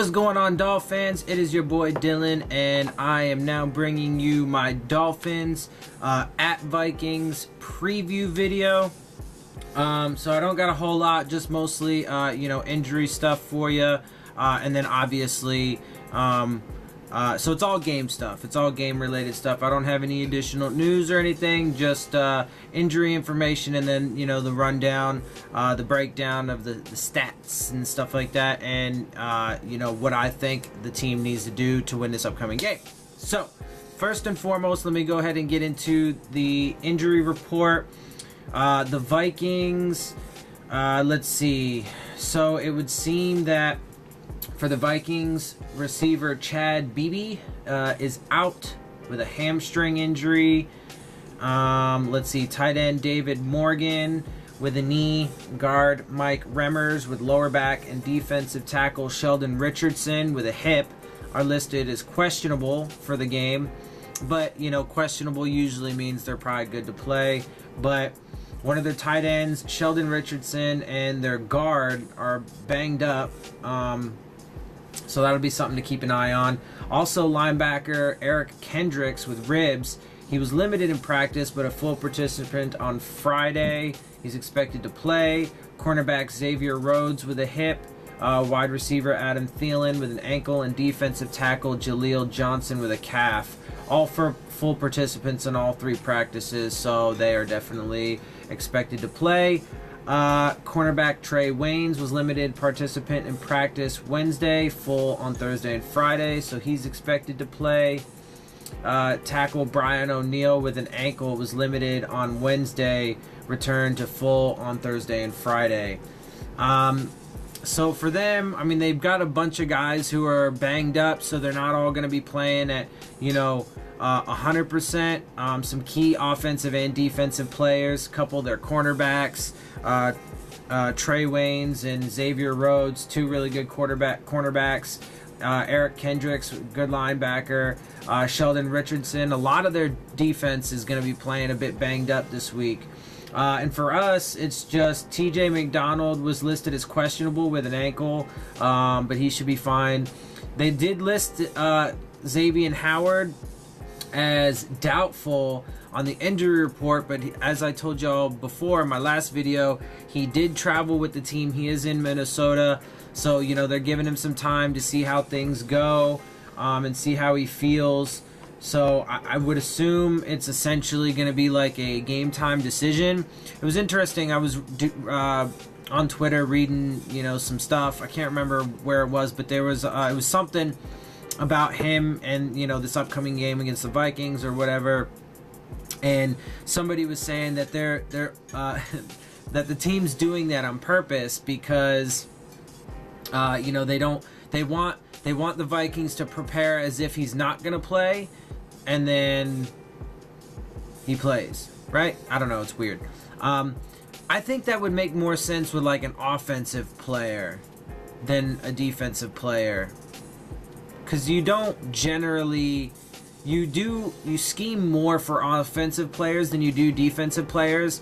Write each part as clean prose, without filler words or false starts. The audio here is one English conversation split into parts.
What's going on, Dolphins? It is your boy Dillon, and I am now bringing you my Dolphins at Vikings preview video. So I don't got a whole lot, just mostly injury stuff for you, and then obviously so it's all game stuff. It's all game related stuff. I don't have any additional news or anything, just injury information, and then the rundown, the breakdown of the stats and stuff like that, and what I think the team needs to do to win this upcoming game. So first and foremost, let me go ahead and get into the injury report. The Vikings, let's see. So it would seem that for the Vikings, receiver Chad Beebe is out with a hamstring injury. Let's see, tight end David Morgan with a knee, guard Mike Remmers with lower back, and defensive tackle Sheldon Richardson with a hip are listed as questionable for the game. But, questionable usually means they're probably good to play. But one of their tight ends, Sheldon Richardson, and their guard are banged up. So that'll be something to keep an eye on. Also, linebacker Eric Kendricks with ribs. He was limited in practice, but a full participant on Friday. He's expected to play. Cornerback Xavier Rhodes with a hip. Wide receiver Adam Thielen with an ankle. And defensive tackle Jaleel Johnson with a calf. All for full participants in all three practices, so they are definitely expected to play. Cornerback Trey Waynes was limited participant in practice Wednesday, full on Thursday and Friday, so he's expected to play. Tackle Brian O'Neill with an ankle was limited on Wednesday, returned to full on Thursday and Friday. So for them, they've got a bunch of guys who are banged up, so they're not all going to be playing at 100%. Some key offensive and defensive players, a couple of their cornerbacks, Trey Waynes and Xavier Rhodes, two really good cornerbacks. Eric Kendricks, good linebacker. Sheldon Richardson. A lot of their defense is going to be playing a bit banged up this week. And for us, it's just TJ McDonald was listed as questionable with an ankle, but he should be fine. They did list Xavier Howard as doubtful on the injury report, but as I told y'all before in my last video, he did travel with the team. He is in Minnesota, so they're giving him some time to see how things go, and see how he feels. So I would assume it's essentially going to be like a game time decision. It was interesting. I was on Twitter reading some stuff. I can't remember where it was, but there was it was something about him and this upcoming game against the Vikings or whatever, and somebody was saying that they're that the team's doing that on purpose because they want the Vikings to prepare as if he's not gonna play, and then he plays, right? I don't know, it's weird. I think that would make more sense with like an offensive player than a defensive player. Because you don't generally, you scheme more for offensive players than you do defensive players.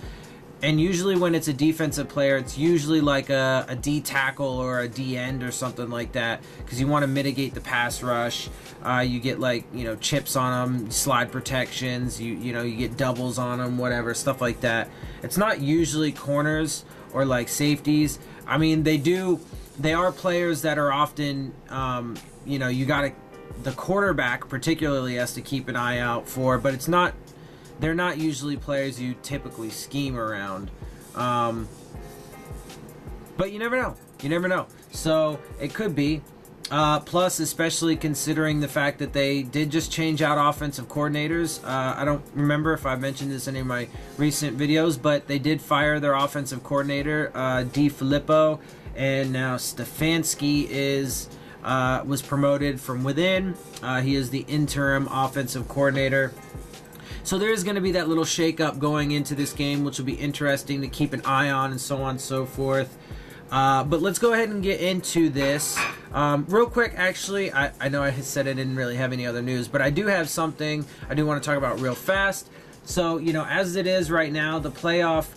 And usually when it's a defensive player, it's usually like a D tackle or a D end or something like that. Because you want to mitigate the pass rush. You get like, chips on them, slide protections, you get doubles on them, whatever, stuff like that. It's not usually corners or like safeties. They are players that are often, the quarterback particularly has to keep an eye out for, but they're not usually players you typically scheme around. But you never know. So it could be. Plus, especially considering the fact that they did just change out offensive coordinators. I don't remember if I've mentioned this in any of my recent videos, but they did fire their offensive coordinator, DeFilippo, and now Stefanski was promoted from within. He is the interim offensive coordinator. So there is going to be that little shake-up going into this game, which will be interesting to keep an eye on, and so on and so forth. But let's go ahead and get into this. Real quick, actually, I know I said I didn't really have any other news, but I do have something I do want to talk about real fast. So, as it is right now, the playoff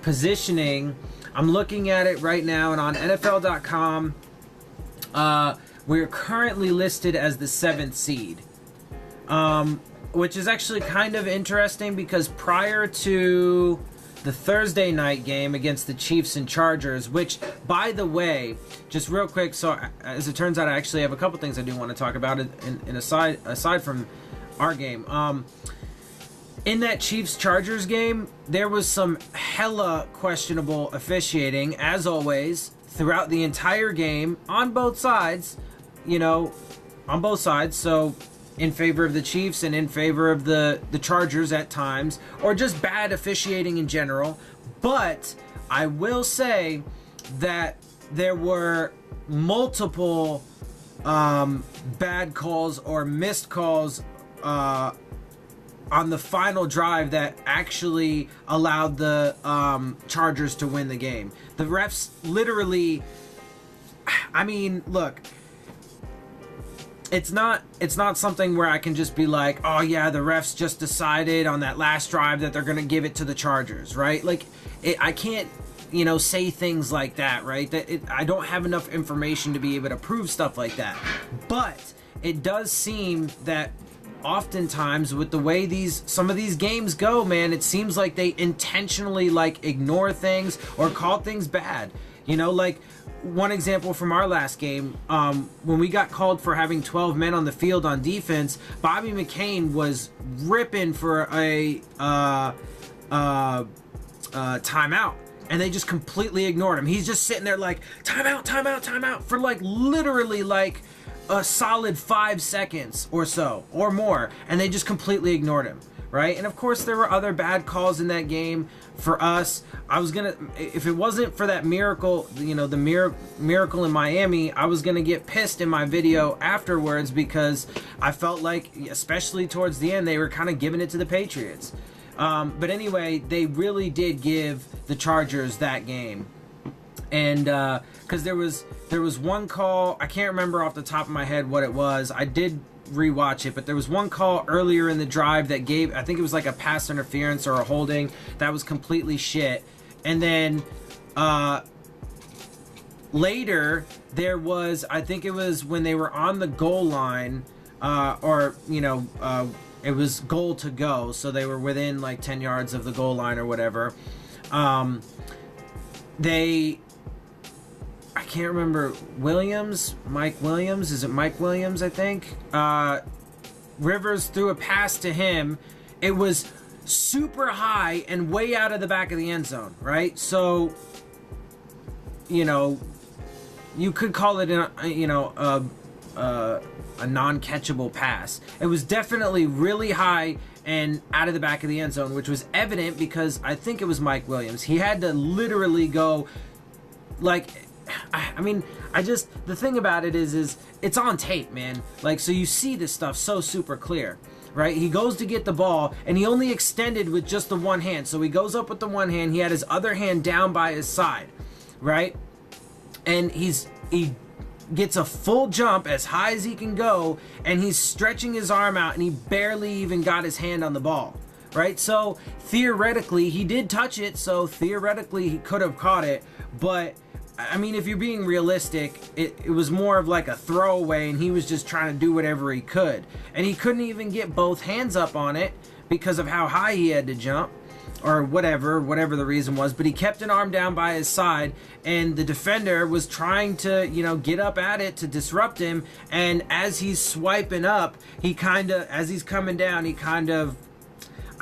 positioning, I'm looking at it right now, and on NFL.com, We're currently listed as the 7th seed, which is actually kind of interesting because prior to the Thursday night game against the Chiefs and Chargers, which, by the way, just real quick, so as it turns out, I actually have a couple things I do want to talk about aside from our game. In that Chiefs-Chargers game, there was some hella questionable officiating, as always, throughout the entire game, on both sides, on both sides, so in favor of the Chiefs and in favor of the Chargers at times, or just bad officiating in general. But I will say that there were multiple bad calls or missed calls on the final drive that actually allowed the Chargers to win the game. The refs literally, I mean, look, it's not something where I can just be like, oh yeah, the refs just decided on that last drive that they're going to give it to the Chargers, right? Like, I can't, say things like that, right? I don't have enough information to be able to prove stuff like that. But it does seem that oftentimes with the way some of these games go, man, it seems like they intentionally ignore things or call things bad. Like one example from our last game, when we got called for having 12 men on the field on defense, Bobby McCain was ripping for a timeout, and they just completely ignored him. He's just sitting there like, timeout, timeout, timeout, for literally a solid 5 seconds or so, or more, and they just completely ignored him, right? And of course there were other bad calls in that game for us. If it wasn't for that miracle, the miracle in Miami, I was gonna get pissed in my video afterwards because I felt like, especially towards the end, they were kind of giving it to the Patriots. But anyway, they really did give the Chargers that game. And because there was one call, I can't remember off the top of my head what it was. I did rewatch it, but there was one call earlier in the drive that gave, I think it was like a pass interference or a holding that was completely shit. And then later there was, I think it was when they were on the goal line, it was goal to go, so they were within 10 yards of the goal line or whatever. I can't remember, Mike Williams, is it Mike Williams, I think? Rivers threw a pass to him. It was super high and way out of the back of the end zone, right? So, you could call it a non-catchable pass. It was definitely really high and out of the back of the end zone, which was evident because I think it was Mike Williams. He had to literally go, the thing about it is it's on tape, man. So you see this stuff so super clear, right? He goes to get the ball, and he only extended with just the one hand. So he goes up with the one hand, he had his other hand down by his side, right? And he gets a full jump as high as he can go, and he's stretching his arm out, and he barely even got his hand on the ball, right? So theoretically, he did touch it, so theoretically he could have caught it, but I mean, if you're being realistic, it was more of like a throwaway, and he was just trying to do whatever he could. And he couldn't even get both hands up on it because of how high he had to jump, or whatever the reason was. But he kept an arm down by his side, and the defender was trying to, get up at it to disrupt him. And as he's swiping up, as he's coming down, I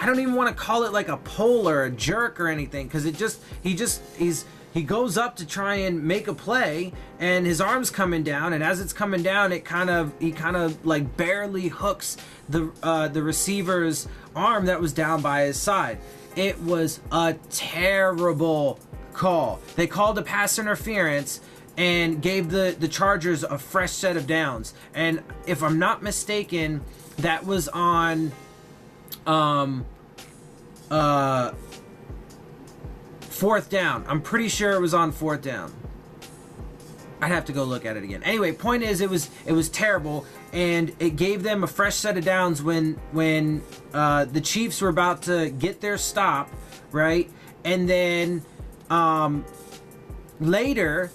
don't even want to call it like a pull or a jerk or anything, because he goes up to try and make a play, and his arm's coming down, and as it's coming down, he kind of barely hooks the receiver's arm that was down by his side. It was a terrible call. They called a pass interference and gave the Chargers a fresh set of downs. And if I'm not mistaken, that was on fourth down. I'm pretty sure it was on fourth down. I'd have to go look at it again. Anyway, point is, it was terrible, and it gave them a fresh set of downs when the Chiefs were about to get their stop, right? And then later,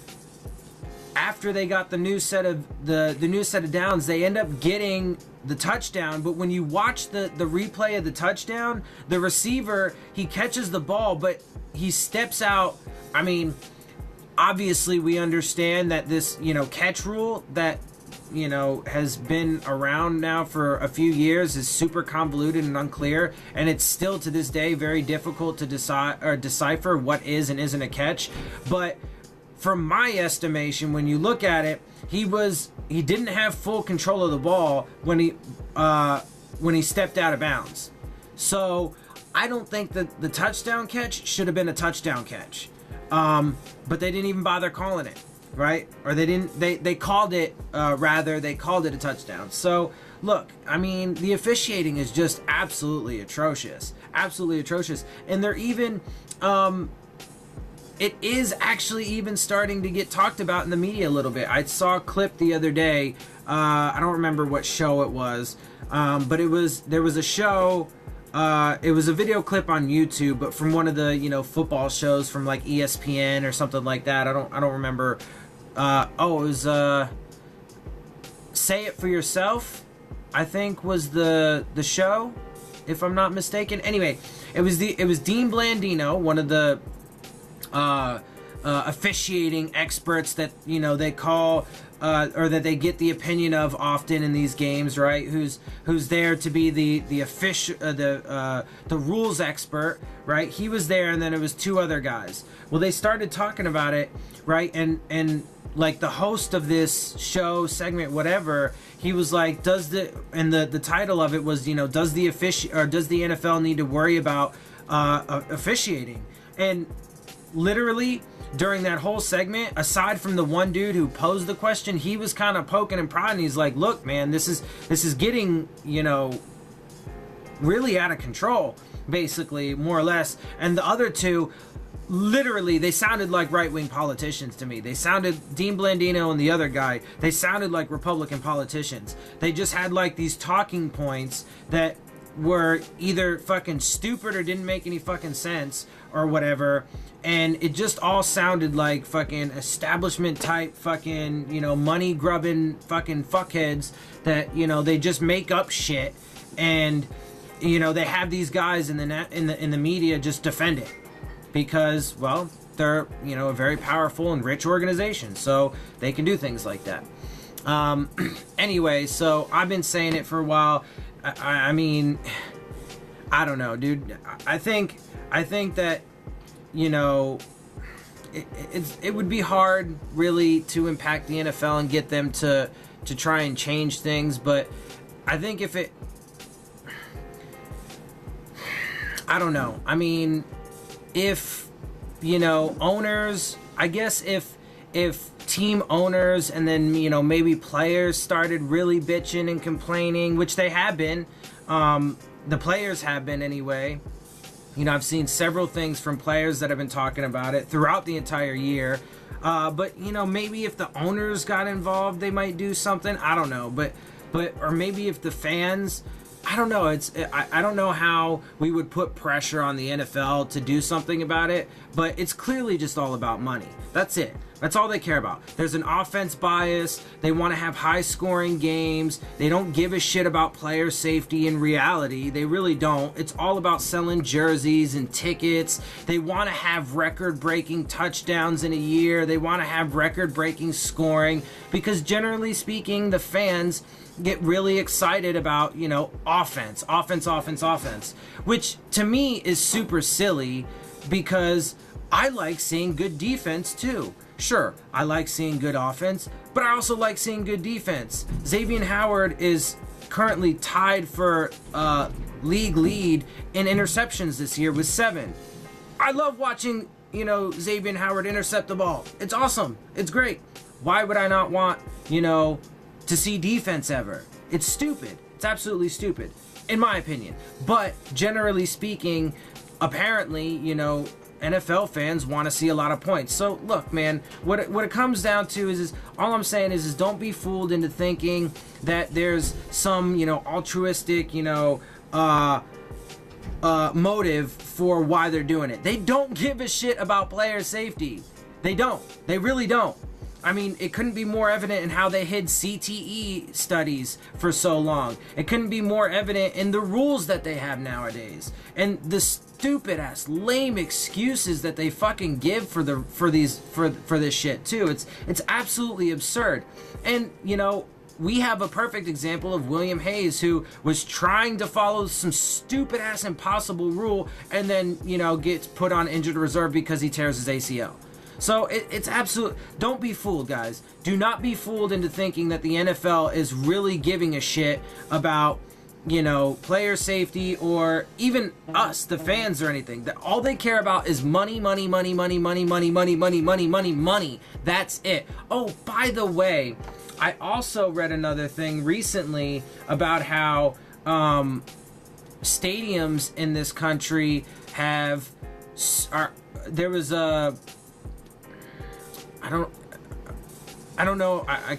after they got the new set of downs, they end up getting the touchdown. But when you watch the replay of the touchdown, the receiver, he catches the ball, but he steps out. I mean, obviously we understand that this, catch rule that, has been around now for a few years is super convoluted and unclear, and it's still to this day very difficult to decipher what is and isn't a catch. But from my estimation, when you look at it, he didn't have full control of the ball when he stepped out of bounds. So I don't think that the touchdown catch should have been a touchdown catch. But they didn't even bother calling it, right? Or they called it a touchdown. So look, I mean, the officiating is just absolutely atrocious. And they're even, it is actually even starting to get talked about in the media a little bit. I saw a clip the other day. I don't remember what show it was, but there was a show. It was a video clip on YouTube, but from one of the football shows from like ESPN or something like that. I don't remember. It was Say It For Yourself, I think was the show, if I'm not mistaken. Anyway, it was Dean Blandino, one of the officiating experts that they call or that they get the opinion of often in these games, right? Who's there to be the official the rules expert, right? He was there, and then it was two other guys. Well, they started talking about it, right? And like the host of this show segment, whatever, he was like, the title of it was, does the NFL need to worry about officiating? And literally during that whole segment, aside from the one dude who posed the question, he was kind of poking and prodding. He's like, look, man, this is getting, really out of control, basically, more or less. And the other two, literally, they sounded like right-wing politicians to me. They sounded, Dean Blandino and the other guy, they sounded like Republican politicians. They just had like these talking points that were either fucking stupid or didn't make any fucking sense or whatever, and it just all sounded like fucking establishment type fucking money grubbing fucking fuckheads that they just make up shit, and they have these guys in the media just defend it because, well, they're a very powerful and rich organization, so they can do things like that. Anyway, so I've been saying it for a while. I mean, I don't know, dude. I think that it would be hard really to impact the NFL and get them to try and change things, but I think I don't know. I mean, if owners, I guess if team owners and then maybe players started really bitching and complaining, which they have been, the players have been anyway. I've seen several things from players that have been talking about it throughout the entire year, but maybe if the owners got involved, they might do something. I don't know, but or maybe if the fans, I don't know. I don't know how we would put pressure on the NFL to do something about it, but it's clearly just all about money. That's it. That's all they care about. There's an offense bias. They want to have high-scoring games. They don't give a shit about player safety in reality. They really don't. It's all about selling jerseys and tickets. They want to have record-breaking touchdowns in a year. They want to have record-breaking scoring because, generally speaking, the fans get really excited about, offense, which to me is super silly because I like seeing good defense too. Sure, I like seeing good offense, but I also like seeing good defense. Xavier Howard is currently tied for league lead in interceptions this year with 7. I love watching, Xavier Howard intercept the ball. It's awesome. It's great. Why would I not want, to see defense ever? It's stupid. It's absolutely stupid, in my opinion. But generally speaking, apparently, NFL fans want to see a lot of points. So look, man, what it comes down to is all I'm saying is don't be fooled into thinking that there's some altruistic motive for why they're doing it. They don't give a shit about player safety. They don't. They really don't. I mean, it couldn't be more evident in how they hid CTE studies for so long. It couldn't be more evident in the rules that they have nowadays. And the stupid ass lame excuses that they fucking give for this shit too. It's absolutely absurd. And, you know, we have a perfect example of William Hayes, who was trying to follow some stupid ass impossible rule and then, you know, gets put on injured reserve because he tears his ACL. So it's absolute. Don't be fooled, guys. Do not be fooled into thinking that the NFL is really giving a shit about, you know, player safety or even us, the fans, or anything. That all they care about is money, money, money, money, money, money, money, money, money, money, money. That's it. Oh, by the way, I also read another thing recently about how stadiums in this country there was a. I don't know. I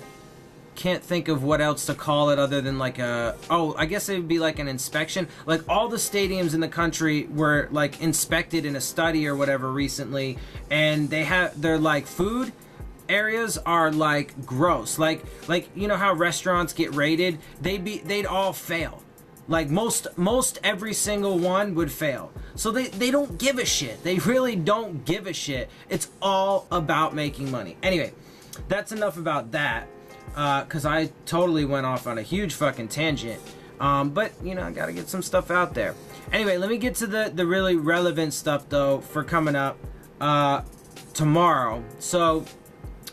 can't think of what else to call it other than like I guess it would be like an inspection. Like all the stadiums in the country were like inspected in a study or whatever recently, and they're like food areas are like gross. Like you know how restaurants get rated? They'd all fail. Like most every single one would fail. So they don't give a shit. They really don't give a shit. It's all about making money. Anyway, that's enough about that. Because I totally went off on a huge fucking tangent. But, you know, I gotta get some stuff out there. Anyway, let me get to the really relevant stuff, though, for coming up tomorrow. So,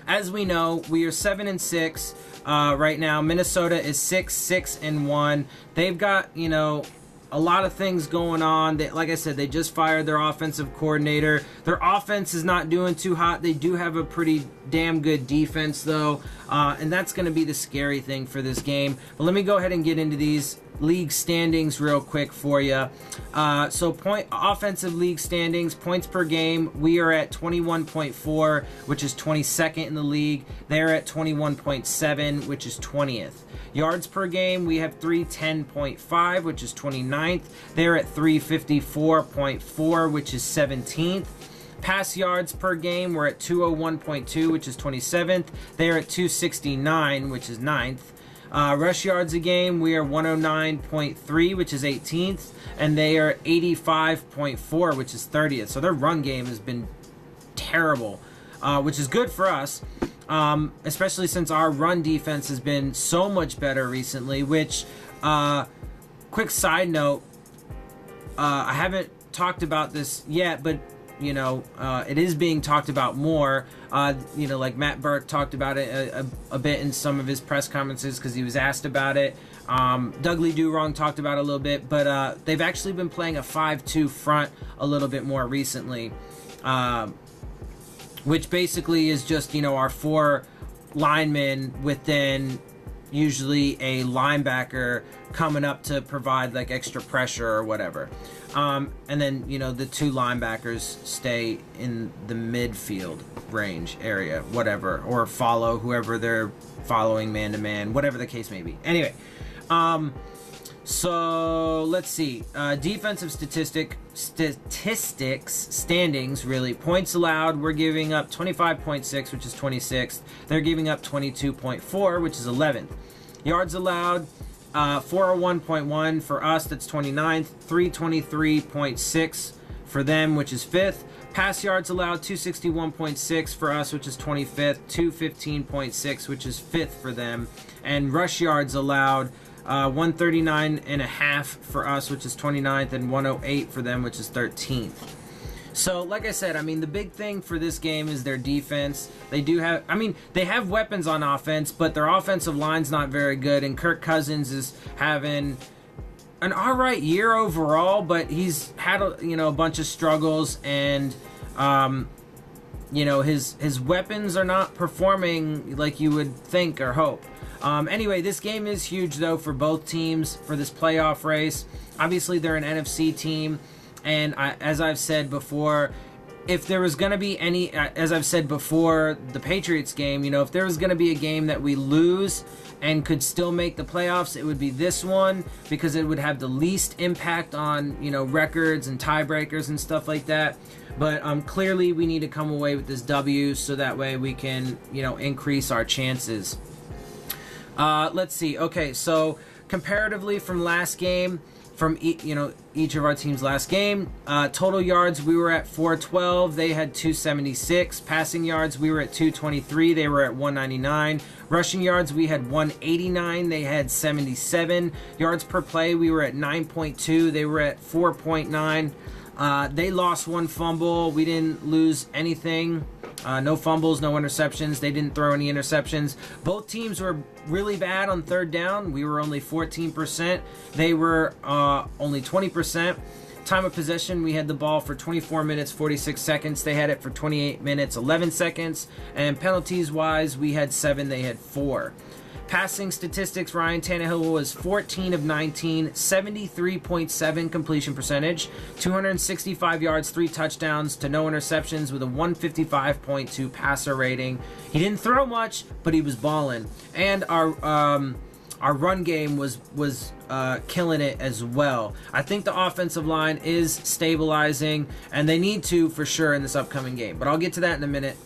as we know, we are 7-6 right now. Minnesota is 6-1. They've got, you know, a lot of things going on. Like I said, they just fired their offensive coordinator. Their offense is not doing too hot. They do have a pretty damn good defense, though, and that's going to be the scary thing for this game. But let me go ahead and get into these league standings real quick for you. So offensive league standings, points per game, we are at 21.4, which is 22nd in the league. They're at 21.7, which is 20th. Yards per game, we have 310.5, which is 29th. They're at 354.4, which is 17th. Pass yards per game, we're at 201.2, which is 27th. They're at 269, which is 9th. Rush yards a game, we are 109.3, which is 18th. And they are 85.4, which is 30th. So their run game has been terrible, which is good for us. Especially since our run defense has been so much better recently, which, quick side note, I haven't talked about this yet, but, you know, it is being talked about more. You know, like Matt Burke talked about it a bit in some of his press conferences because he was asked about it. Dudley Durong talked about it a little bit, but they've actually been playing a 5-2 front a little bit more recently. Which basically is just, you know, our four linemen with then usually a linebacker coming up to provide like extra pressure or whatever. And then, you know, the two linebackers stay in the midfield range area, whatever, or follow whoever they're following man to man, whatever the case may be. Anyway, so let's see. Defensive statistics standings, really. Points allowed, we're giving up 25.6, which is 26th. They're giving up 22.4, which is 11th. Yards allowed, 401.1 for us, that's 29th. 323.6 for them, which is 5th. Pass yards allowed, 261.6 for us, which is 25th. 215.6, which is 5th for them. And rush yards allowed, 139.5 for us, which is 29th, and 108 for them, which is 13th. So, like I said, I mean, the big thing for this game is their defense. They do have, I mean, they have weapons on offense, but their offensive line's not very good, and Kirk Cousins is having an alright year overall, but he's had, a bunch of struggles, and, his weapons are not performing like you would think or hope. Anyway, this game is huge, though, for both teams for this playoff race. Obviously, they're an NFC team, and as I've said before, if there was going to be any, as I've said before, the Patriots game, if there was going to be a game that we lose and could still make the playoffs, it would be this one, because it would have the least impact on, you know, records and tiebreakers and stuff like that. But clearly we need to come away with this W so that way we can, you know, increase our chances. Let's see. Okay, so comparatively from last game, from each of our teams' last game, total yards, we were at 412. They had 276. Passing yards, we were at 223. They were at 199. Rushing yards, we had 189. They had 77. Yards per play, we were at 9.2. They were at 4.9. They lost one fumble. We didn't lose anything. No fumbles, no interceptions. They didn't throw any interceptions. Both teams were really bad on third down. We were only 14%. They were only 20%. Time of possession, we had the ball for 24 minutes, 46 seconds. They had it for 28 minutes, 11 seconds. And penalties-wise, we had 7. They had 4. Passing statistics, Ryan Tannehill was 14 of 19, 73.7 completion percentage, 265 yards, 3 touchdowns to no interceptions with a 155.2 passer rating. He didn't throw much, but he was balling. And our run game was killing it as well. I think the offensive line is stabilizing, and they need to for sure in this upcoming game. But I'll get to that in a minute.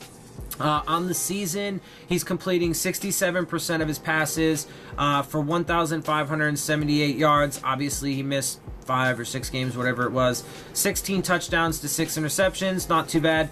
On the season, he's completing 67% of his passes for 1,578 yards. Obviously, he missed 5 or 6 games, whatever it was. 16 touchdowns to 6 interceptions. Not too bad.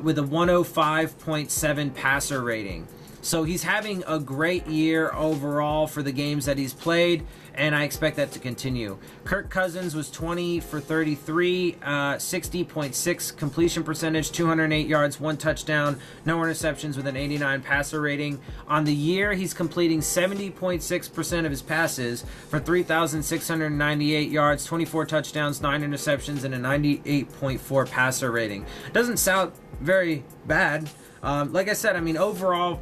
With a 105.7 passer rating. So he's having a great year overall for the games that he's played, and I expect that to continue. Kirk Cousins was 20 for 33, 60.6 completion percentage, 208 yards, 1 touchdown, no interceptions with an 89 passer rating. On the year, he's completing 70.6% of his passes for 3,698 yards, 24 touchdowns, 9 interceptions, and a 98.4 passer rating. Doesn't sound very bad. Like I said, I mean, overall,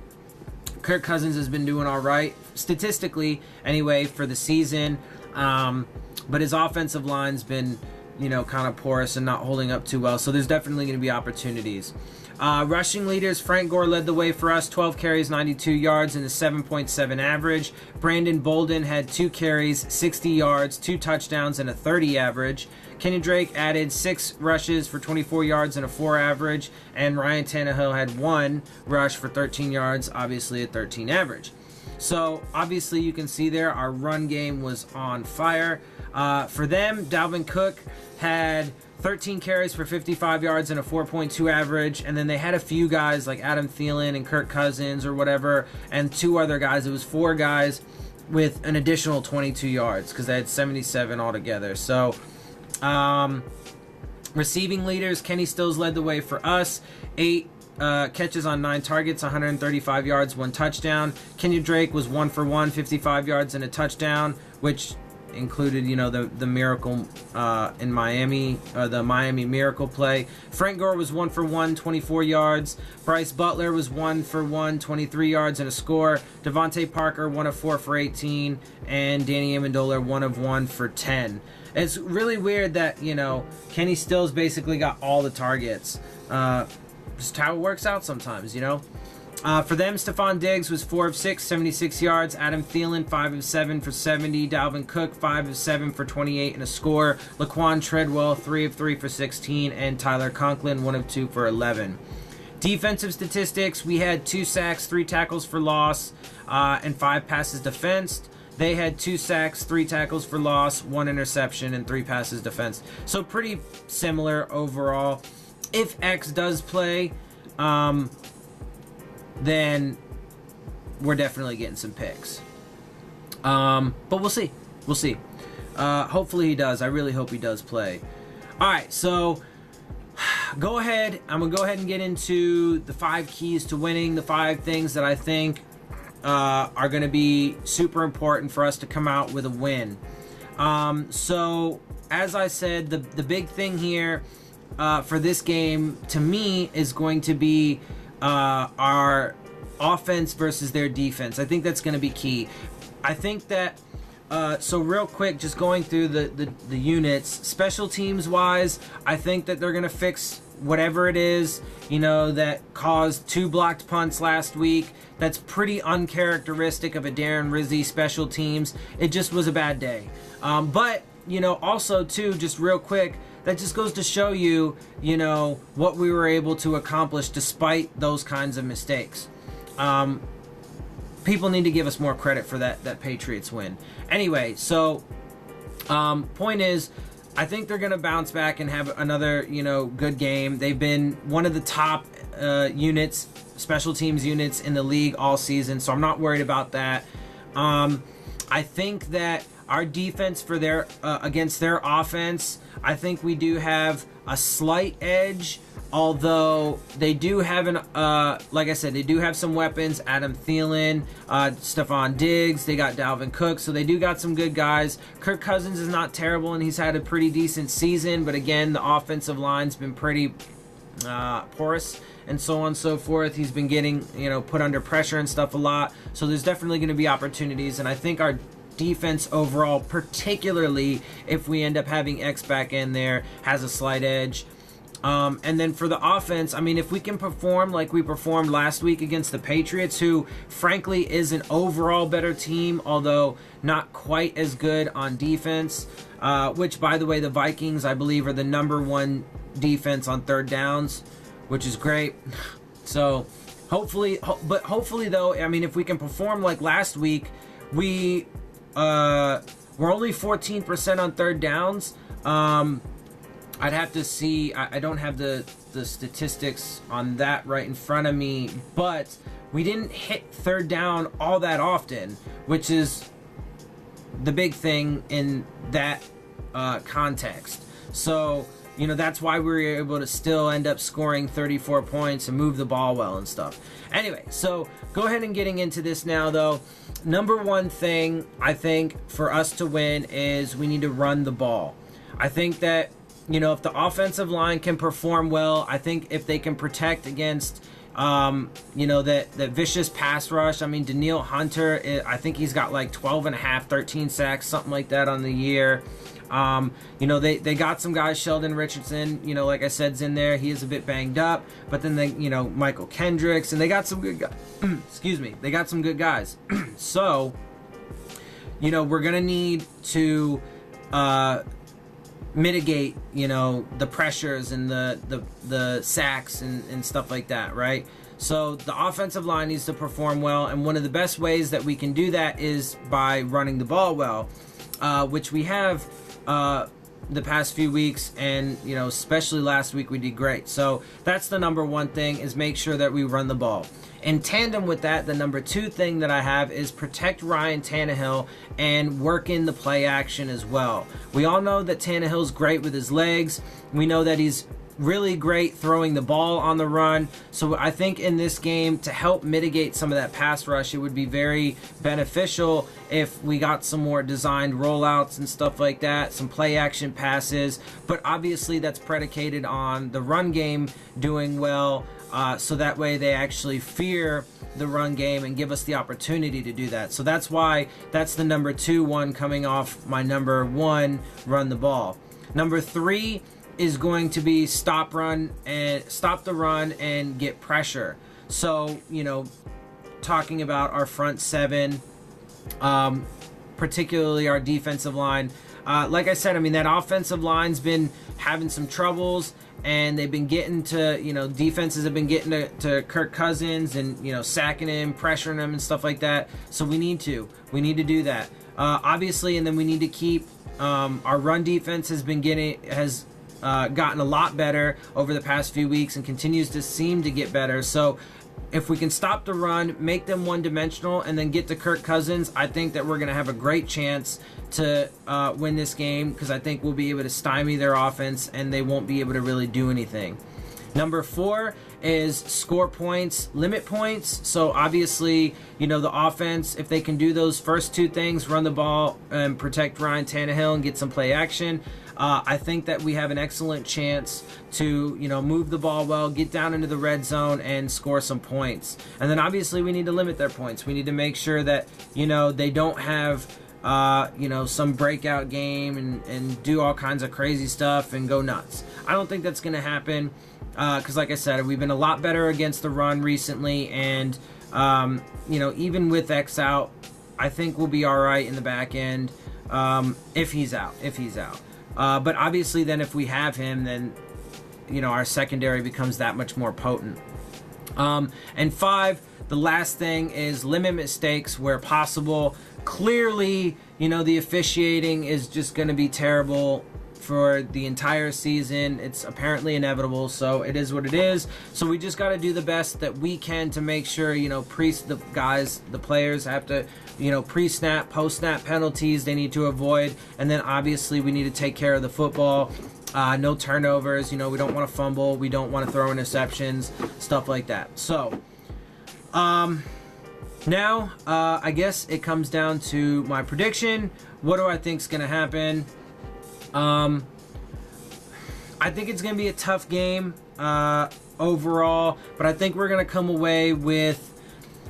Kirk Cousins has been doing all right, statistically anyway, for the season. But his offensive line's been, you know, kind of porous and not holding up too well. So there's definitely going to be opportunities. Rushing leaders, Frank Gore led the way for us, 12 carries, 92 yards, and a 7.7 average. Brandon Bolden had 2 carries, 60 yards, 2 touchdowns, and a 30 average. Kenny Drake added 6 rushes for 24 yards and a 4 average. And Ryan Tannehill had 1 rush for 13 yards, obviously a 13 average. So, obviously, you can see there our run game was on fire. For them, Dalvin Cook had 13 carries for 55 yards and a 4.2 average, and then they had a few guys like Adam Thielen and Kirk Cousins or whatever, and 2 other guys. It was 4 guys with an additional 22 yards because they had 77 altogether. So, receiving leaders, Kenny Stills led the way for us, 8 catches on 9 targets, 135 yards, 1 touchdown. Kenny Drake was 1 for 1, 55 yards and a touchdown, which included, you know, the miracle in Miami, the Miami miracle play. Frank Gore was 1 for 1, 24 yards. Bryce Butler was 1 for 1, 23 yards and a score. Devontae Parker 1 of 4 for 18, and Danny Amendola 1 of 1 for 10. It's really weird that, you know, Kenny Stills basically got all the targets. Just how it works out sometimes, you know. For them, Stephon Diggs was 4 of 6, 76 yards. Adam Thielen, 5 of 7 for 70. Dalvin Cook, 5 of 7 for 28 and a score. Laquan Treadwell, 3 of 3 for 16. And Tyler Conklin, 1 of 2 for 11. Defensive statistics, we had 2 sacks, 3 tackles for loss, and 5 passes defensed. They had 2 sacks, 3 tackles for loss, 1 interception, and 3 passes defensed. So pretty similar overall. If X does play, then we're definitely getting some picks. But we'll see. We'll see. Hopefully he does. I really hope he does play. All right, so go ahead. I'm going to go ahead and get into the 5 keys to winning, the 5 things that I think are going to be super important for us to come out with a win. So, as I said, the big thing here for this game, to me, is going to be our offense versus their defense. I think that's going to be key. I think that, so real quick, just going through the units, special teams wise, I think that they're going to fix whatever it is, you know, that caused 2 blocked punts last week. That's pretty uncharacteristic of a Darren Rizzi special teams. It just was a bad day. But, you know, also too, just real quick, that just goes to show you, you know, what we were able to accomplish despite those kinds of mistakes. People need to give us more credit for that Patriots win. Anyway, so point is, I think they're going to bounce back and have another, you know, good game. They've been one of the top units, special teams units in the league all season, so I'm not worried about that. I think that our defense for their against their offense, I think we do have a slight edge, although they do have an like I said, they do have some weapons. Adam Thielen, Stephon Diggs, they got Dalvin Cook, so they do got some good guys. Kirk Cousins is not terrible, and he's had a pretty decent season, but again, the offensive line's been pretty porous and so on and so forth. He's been getting, you know, put under pressure and stuff a lot, so there's definitely going to be opportunities, and I think our defense overall, particularly if we end up having X back in there, has a slight edge. And then for the offense, I mean, if we can perform like we performed last week against the Patriots, who frankly is an overall better team, although not quite as good on defense, which, by the way, the Vikings, I believe, are the #1 defense on third downs, which is great. So hopefully, but hopefully though, I mean, if we can perform like last week, we're only 14% on third downs. I'd have to see. I don't have the statistics on that right in front of me, but we didn't hit third down all that often, which is the big thing in that context. So, you know, that's why we were able to still end up scoring 34 points and move the ball well and stuff. Anyway, so go ahead and getting into this now, though. #1 thing, I think, for us to win is we need to run the ball. I think that, you know, if the offensive line can perform well, I think if they can protect against, you know, that vicious pass rush. I mean, Danielle Hunter, I think he's got like 12.5, 13 sacks, something like that on the year. You know, they got some guys. Sheldon Richardson, you know, like I said, is in there. He is a bit banged up, but then they, you know, Michael Kendricks, and they got some good guys. Excuse me, they got some good guys. So, you know, we're gonna need to mitigate, you know, the pressures and the sacks and stuff like that, right? So the offensive line needs to perform well, and one of the best ways that we can do that is by running the ball well, which we have the past few weeks, and, you know, especially last week we did great. So that's the #1 thing, is make sure that we run the ball. In tandem with that, the #2 thing that I have is protect Ryan Tannehill and work in the play action as well. We all know that Tannehill's great with his legs. We know that he's really great throwing the ball on the run. So I think in this game, to help mitigate some of that pass rush, it would be very beneficial if we got some more designed rollouts and stuff like that, some play action passes. But obviously that's predicated on the run game doing well, so that way they actually fear the run game and give us the opportunity to do that. So that's why that's the #2 one coming off my #1, run the ball. #3 is going to be stop the run and get pressure. So, you know, talking about our front seven, particularly our defensive line, like I said, I mean, that offensive line's been having some troubles, and they've been getting to, you know, defenses have been getting to Kirk Cousins and, you know, sacking him, pressuring him and stuff like that. So we need to do that, obviously, and then we need to keep our run defense has gotten a lot better over the past few weeks and continues to seem to get better. So if we can stop the run, make them one-dimensional, and then get to Kirk Cousins, I think that we're going to have a great chance to win this game, because I think we'll be able to stymie their offense and they won't be able to really do anything. #4 is score points, limit points. So obviously, you know, the offense, if they can do those first 2 things, run the ball and protect Ryan Tannehill and get some play action, I think that we have an excellent chance to, you know, move the ball well, get down into the red zone and score some points. And then obviously we need to limit their points. We need to make sure that, you know, they don't have, you know, some breakout game and do all kinds of crazy stuff and go nuts. I don't think that's going to happen. because like I said, we've been a lot better against the run recently, and you know, even with X out, I think we'll be all right in the back end if he's out. But obviously, then if we have him, then you know our secondary becomes that much more potent. And 5, the last thing is limit mistakes where possible. Clearly, you know, the officiating is just going to be terrible for the entire season. It's apparently inevitable, so it is what it is. So we just got to do the best that we can to make sure, you know, the players have to, you know, pre-snap, post-snap penalties they need to avoid, and then obviously we need to take care of the football. No turnovers, you know, we don't want to fumble, we don't want to throw interceptions, stuff like that. So, now, I guess it comes down to my prediction. What do I think is going to happen? I think it's going to be a tough game overall, but I think we're going to come away with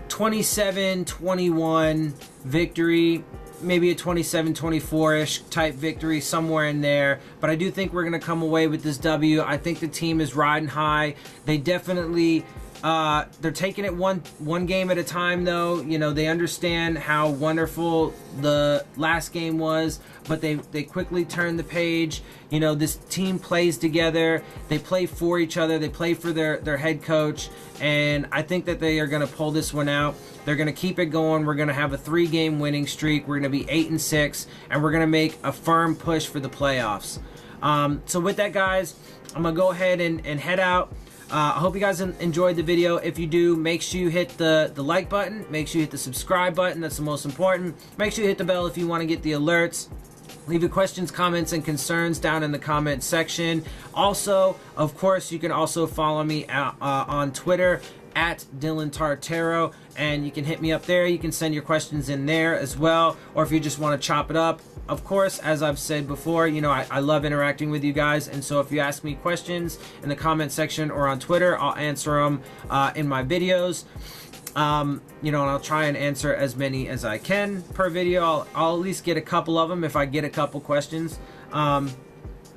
27-21 victory, maybe a 27-24-ish type victory, somewhere in there. But I do think we're going to come away with this W. I think the team is riding high. They definitely... they're taking it one game at a time, though. You know, they understand how wonderful the last game was, but they quickly turn the page. You know, this team plays together. They play for each other. They play for their head coach, and I think that they are going to pull this one out. They're going to keep it going. We're going to have a 3-game winning streak. We're going to be 8-6, and we're going to make a firm push for the playoffs. So with that, guys, I'm going to go ahead and head out. I hope you guys enjoyed the video. If you do, make sure you hit the like button. Make sure you hit the subscribe button. That's the most important. Make sure you hit the bell if you want to get the alerts. Leave your questions, comments, and concerns down in the comment section. Also, of course, you can also follow me on Twitter at Dillon Tartaro, and you can hit me up there. You can send your questions in there as well, or if you just want to chop it up. Of course, as I've said before, you know, I love interacting with you guys, and so if you ask me questions in the comment section or on Twitter, I'll answer them in my videos. You know, and I'll try and answer as many as I can per video. I'll at least get a couple of them if I get a couple questions. And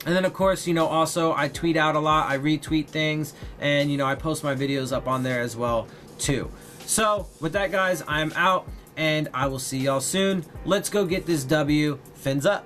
then, of course, you know, also I tweet out a lot. I retweet things, and, you know, I post my videos up on there as well, too. So, with that, guys, I'm out, and I will see y'all soon. Let's go get this W. Fins up.